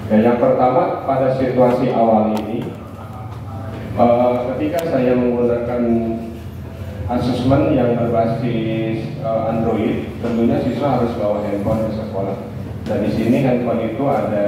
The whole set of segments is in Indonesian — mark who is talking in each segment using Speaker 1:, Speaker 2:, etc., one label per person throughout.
Speaker 1: Ya, yang pertama pada situasi awal ini, ketika saya menggunakan asesmen yang berbasis Android, tentunya siswa harus bawa handphone ke sekolah. Dan di sini handphone itu ada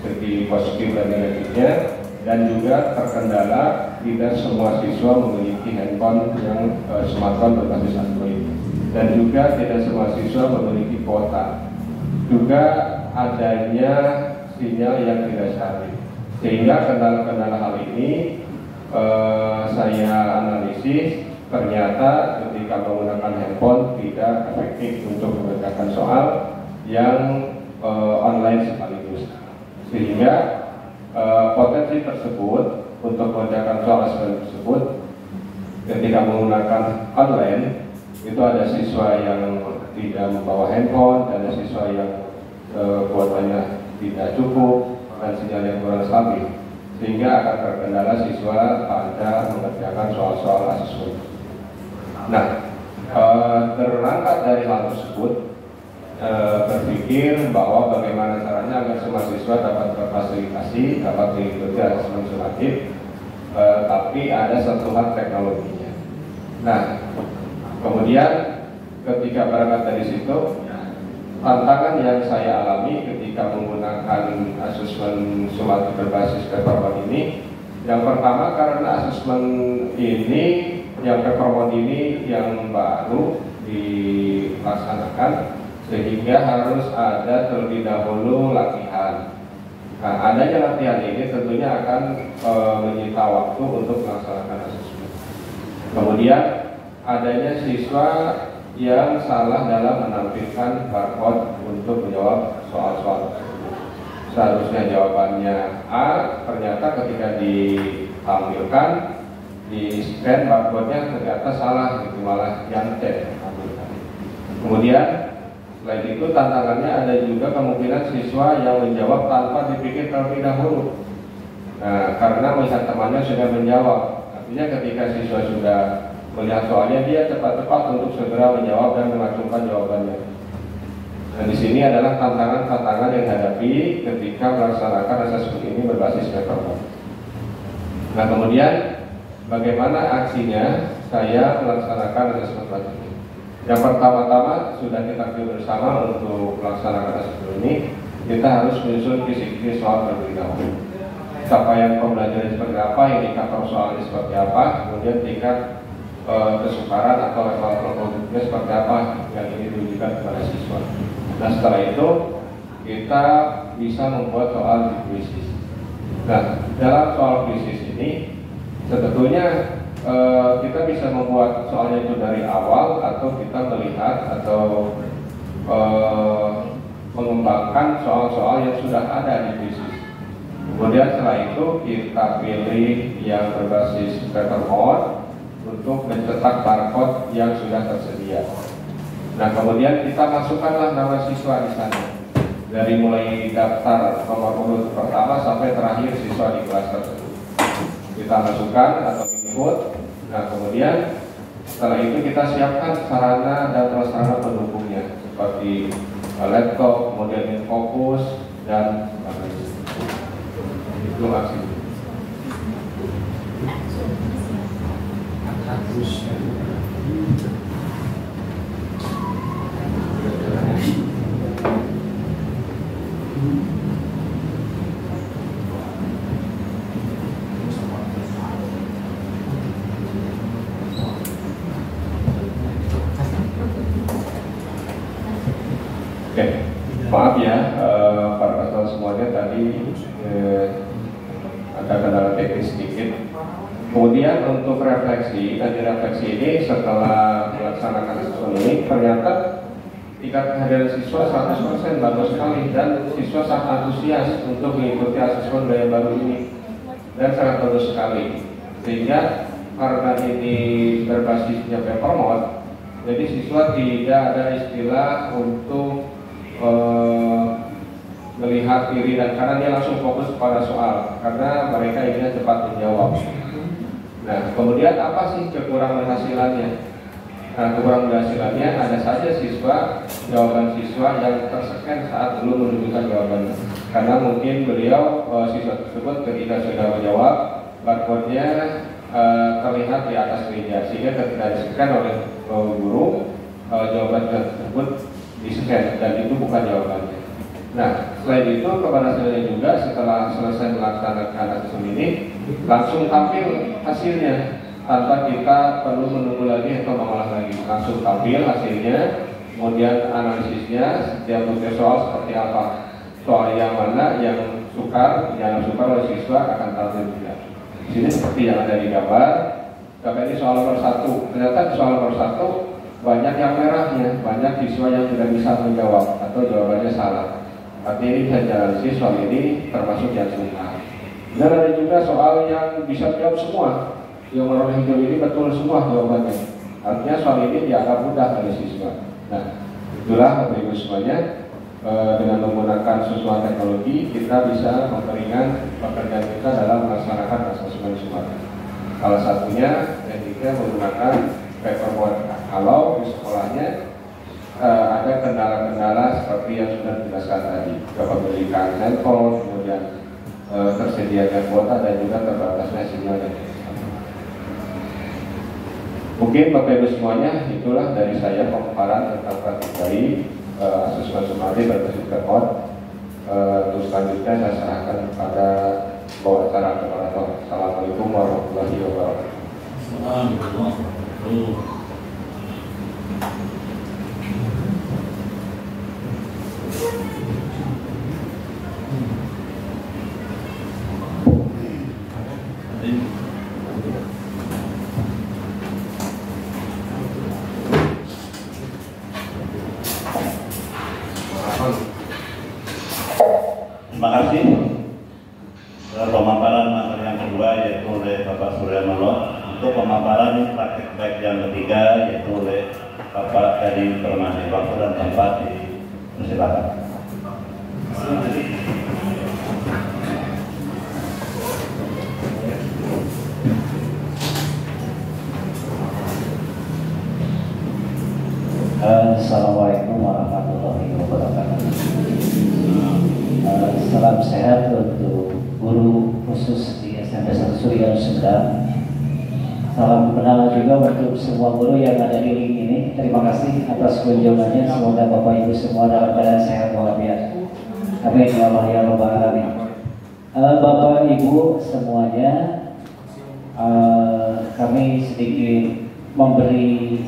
Speaker 1: segi positif dan negatifnya, dan juga terkendala tidak semua siswa memiliki handphone yang smartphone berbasis Android, dan juga tidak semua siswa memiliki kuota. Juga adanya sinyal yang tidak stabil, sehingga kendala-kendala hal ini saya analisis. Ternyata ketika menggunakan handphone tidak efektif untuk mengerjakan soal yang online sekaligus, sehingga potensi tersebut untuk mengerjakan soal tersebut ketika menggunakan online itu ada siswa yang tidak membawa handphone, ada siswa yang kuotanya tidak cukup dan sinyal yang kurang stabil, sehingga akan terkendala siswa pada mengerjakan soal-soal asesmen. Nah, berangkat dari hal tersebut, berpikir bahwa bagaimana caranya agar semua siswa dapat terfasilitasi, dapat mengikuti asesmen sumatif, tapi ada satu hal teknologinya. Nah, kemudian ketika berangkat dari situ, tantangan yang saya alami ketika menggunakan asesmen sumatif berbasis papermode ini, yang pertama karena asesmen ini, yang papermode ini yang baru dilaksanakan, sehingga harus ada terlebih dahulu latihan. Nah, adanya latihan ini tentunya akan menyita waktu untuk melaksanakan asesmen. Kemudian adanya siswa yang salah dalam menampilkan barcode untuk menjawab soal-soal tersebut. Seharusnya jawabannya A, ternyata ketika ditampilkan di scan barcode-nya ternyata salah, gitu, malah yang C. Kemudian selain itu tantangannya ada juga kemungkinan siswa yang menjawab tanpa dipikir terlebih dahulu. Nah, karena melihat temannya sudah menjawab, artinya ketika siswa sudah melihat soalnya, dia cepat-cepat untuk segera menjawab dan mengacungkan jawabannya. Dan di sini adalah tantangan-tantangan yang dihadapi ketika melaksanakan asesmen ini berbasis papermode. Nah, kemudian bagaimana aksinya saya melaksanakan asesmen ini? Yang pertama-tama sudah kita pilih bersama untuk melaksanakan asesmen ini, kita harus menyusun kisi-kisi soal terlebih dahulu. Capaian pembelajaran seperti apa, indikator soalnya seperti apa, kemudian tingkat kesukaran atau level produknya seperti apa yang ini ditujukan kepada siswa. Nah, setelah itu kita bisa membuat soal krisis. Nah, dalam soal krisis ini sebetulnya kita bisa membuat soalnya itu dari awal, atau kita melihat atau mengembangkan soal-soal yang sudah ada di krisis. Kemudian setelah itu kita pilih yang berbasis papermode untuk mencetak barcode yang sudah tersedia. Nah, kemudian kita masukkanlah nama siswa di sana, dari mulai daftar nomor urut pertama sampai terakhir siswa di kelas tersebut. Kita masukkan atau input. Nah, kemudian setelah itu kita siapkan sarana dan prasarana pendukungnya seperti laptop, kemudian infocus dan sebagainya. Itu aksi. Oke, maaf ya para paslon semuanya, tadi ada kendala teknis sedikit. Kemudian untuk refleksi, ini setelah melaksanakan asesmen ini, ternyata tingkat kehadiran siswa 100% bagus sekali, dan siswa sangat antusias untuk mengikuti asesmen gaya baru ini, dan sangat bagus sekali. Sehingga karena ini berbasisnya papermode, jadi siswa tidak ada istilah untuk melihat kiri dan kanan, dia langsung fokus pada soal karena mereka ingin cepat menjawab. Nah, kemudian apa sih kekurangan hasilannya? Nah, keberhasilannya ada saja jawaban siswa yang terseken saat belum menunjukkan jawabannya. Karena mungkin beliau siswa tersebut ketika sudah menjawab, barcode-nya terlihat di atas meja, sehingga ketika di-scan oleh guru, jawaban tersebut di-scan dan itu bukan jawabannya. Nah, selain itu keberhasilannya juga setelah selesai melaksanakan asesmen ini langsung tampil hasilnya tanpa kita perlu menunggu lagi atau mengolah lagi, langsung tampil hasilnya, kemudian analisisnya setiap butir soal seperti apa, soal yang mana yang sukar oleh siswa akan tampil juga. Di sini seperti yang ada di gambar ini soal nomor 1. Ternyata di soal nomor 1 banyak yang merahnya, banyak siswa yang tidak bisa menjawab atau jawabannya salah. Artinya ini bisa dianalisis soal ini termasuk yang sukar. Dan ada juga soal yang bisa jawab semua. Yang warna hijau ini betul semua jawabannya. Artinya soal ini dianggap mudah oleh siswa. Nah, itulah Bapak Ibu semuanya, dengan menggunakan susunan teknologi kita bisa memperingan pekerjaan kita dalam melaksanakan asesmen SMART. Salah satunya ketika menggunakan paperboard. Kalau di sekolahnya ada kendala-kendala seperti yang sudah dijelaskan tadi, kepemilikan handphone, kemudian tersedianya kuota dan juga terbatasnya sinyal dan mungkin Bapak Ibu semuanya, itulah dari saya pemaparan tentang praktik baik asesmen SMART berbasis report. Terus selanjutnya saya serahkan kepada bawa acara moderator. Assalamualaikum warahmatullahi wabarakatuh.
Speaker 2: Terima kasih. Pemaparan materi yang kedua yaitu oleh Bapak Surya Maloh. Untuk pemaparan praktek baik yang ketiga yaitu oleh Bapak Heri Permadi. Waktu dan tempat dipersilakan.
Speaker 3: Assalamualaikum warahmatullahi wabarakatuh. Salam sehat untuk guru khusus di SMP 1 Surya Sunda. Salam kenal juga untuk semua guru yang ada di link ini. Terima kasih atas kunjungannya. Semoga Bapak Ibu semua dalam keadaan sehat walafiat. Amin ya Allah ya Rabbal alamin. Bapak Ibu semuanya, kami sedikit memberi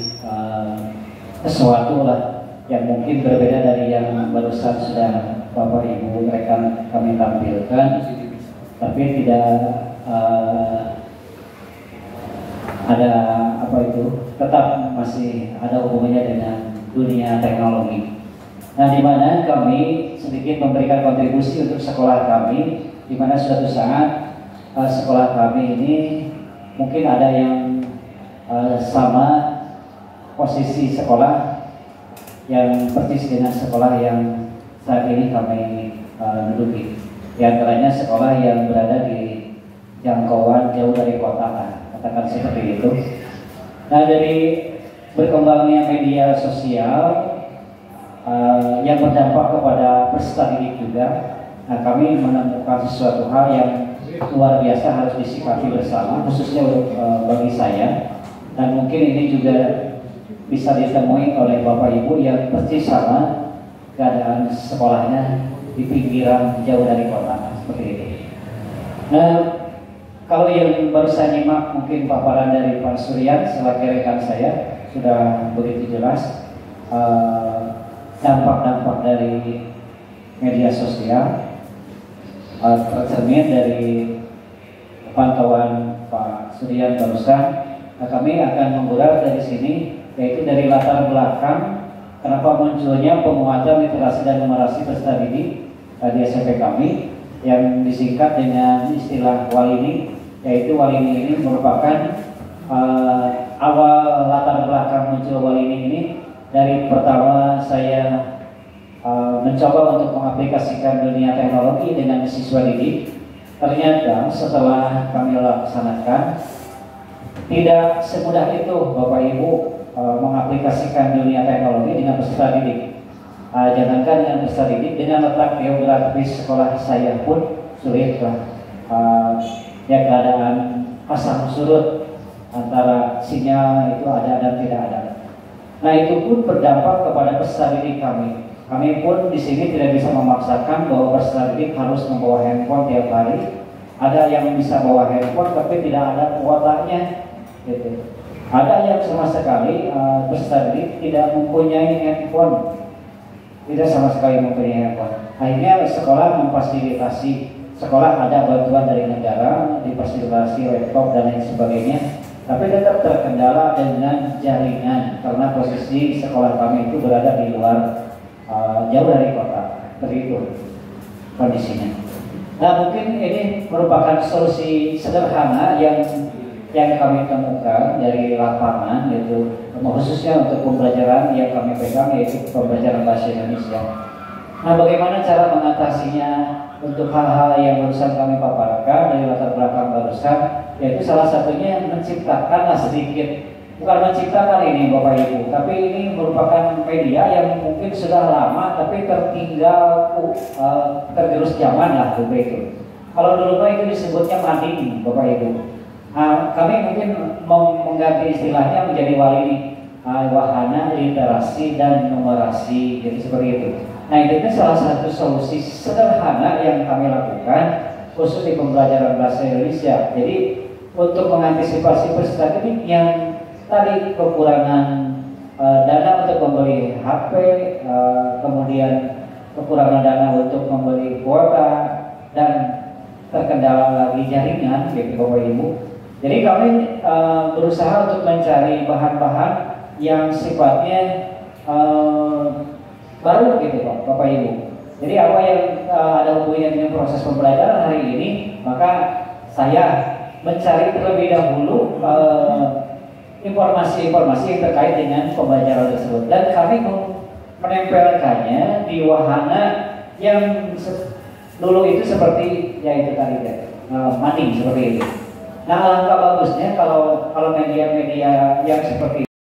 Speaker 3: sesuatu lah yang mungkin berbeda dari yang barusan sudah Bapak Ibu rekan kami tampilkan, tapi tidak ada tetap masih ada hubungannya dengan dunia teknologi. Nah, di mana kami sedikit memberikan kontribusi untuk sekolah kami, di mana suatu saat sekolah kami ini mungkin ada yang sama posisi sekolah yang persis dengan sekolah yang saat ini kami duduki. Di antaranya sekolah yang berada di jangkauan jauh dari kota, katakan seperti itu. Nah, dari berkembangnya media sosial yang berdampak kepada peserta didik juga, nah kami menemukan sesuatu hal yang luar biasa harus disikapi bersama, khususnya untuk bagi saya, dan mungkin ini juga bisa ditemui oleh Bapak Ibu yang persis sama keadaan sekolahnya di pinggiran jauh dari kota seperti itu. Nah, kalau yang baru saya nyimak mungkin paparan dari Pak Surya selaku rekan saya sudah begitu jelas dampak-dampak dari media sosial tercermin dari pantauan Pak Surya barusan. Nah, kami akan mengulas dari sini, yaitu dari latar belakang kenapa munculnya penguatan literasi dan numerasi peserta didik di SMP kami yang disingkat dengan istilah Walini, yaitu Walini ini merupakan awal latar belakang muncul Walini ini dari pertama saya mencoba untuk mengaplikasikan dunia teknologi dengan siswa didik. Ternyata setelah kami laksanakan tidak semudah itu Bapak Ibu mengaplikasikan dunia teknologi dengan peserta didik. Jangankan dengan peserta didik, dengan letak geografis sekolah saya pun sulit lah. Ya keadaan pasang surut antara sinyal itu ada dan tidak ada. Nah itu pun berdampak kepada peserta didik kami. Kami pun di sini tidak bisa memaksakan bahwa peserta didik harus membawa handphone tiap hari. Ada yang bisa bawa handphone tapi tidak ada kuotanya, gitu. Ada yang sama sekali peserta didik tidak mempunyai handphone, tidak sama sekali mempunyai handphone. Akhirnya sekolah memfasilitasi, sekolah ada bantuan dari negara, difasilitasi laptop dan lain sebagainya. Tapi tetap terkendala dengan jaringan karena posisi sekolah kami itu berada di luar, jauh dari kota, seperti itu kondisinya. Nah mungkin ini merupakan solusi sederhana yang kami temukan dari lapangan, yaitu khususnya untuk pembelajaran yang kami pegang, yaitu pembelajaran bahasa Indonesia. Nah bagaimana cara mengatasinya untuk hal-hal yang barusan kami paparkan dari latar belakang barusan, yaitu salah satunya menciptakanlah sedikit, bukan menciptakan ini Bapak Ibu, tapi ini merupakan media yang mungkin sudah lama tapi tertinggal, tergerus zaman lah begitu. Kalau dulu itu disebutnya mading Bapak Ibu. Kami mungkin mengganti istilahnya menjadi wahana literasi dan numerasi, jadi seperti itu. Nah itu salah satu solusi sederhana yang kami lakukan khusus di pembelajaran bahasa Indonesia. Jadi untuk mengantisipasi peserta didik yang tadi kekurangan dana untuk membeli HP, kemudian kekurangan dana untuk membeli kuota dan terkendala lagi jaringan, gitu Bapak Ibu. Jadi kami berusaha untuk mencari bahan-bahan yang sifatnya baru, gitu Bapak Ibu. Jadi apa yang ada hubungannya dengan proses pembelajaran hari ini, maka saya mencari terlebih dahulu informasi-informasi yang terkait dengan pembelajaran tersebut, dan kami menempelkannya di wahana yang dulu itu seperti ya itu tadi mading seperti itu. Nah alangkah bagusnya kalau media-media yang seperti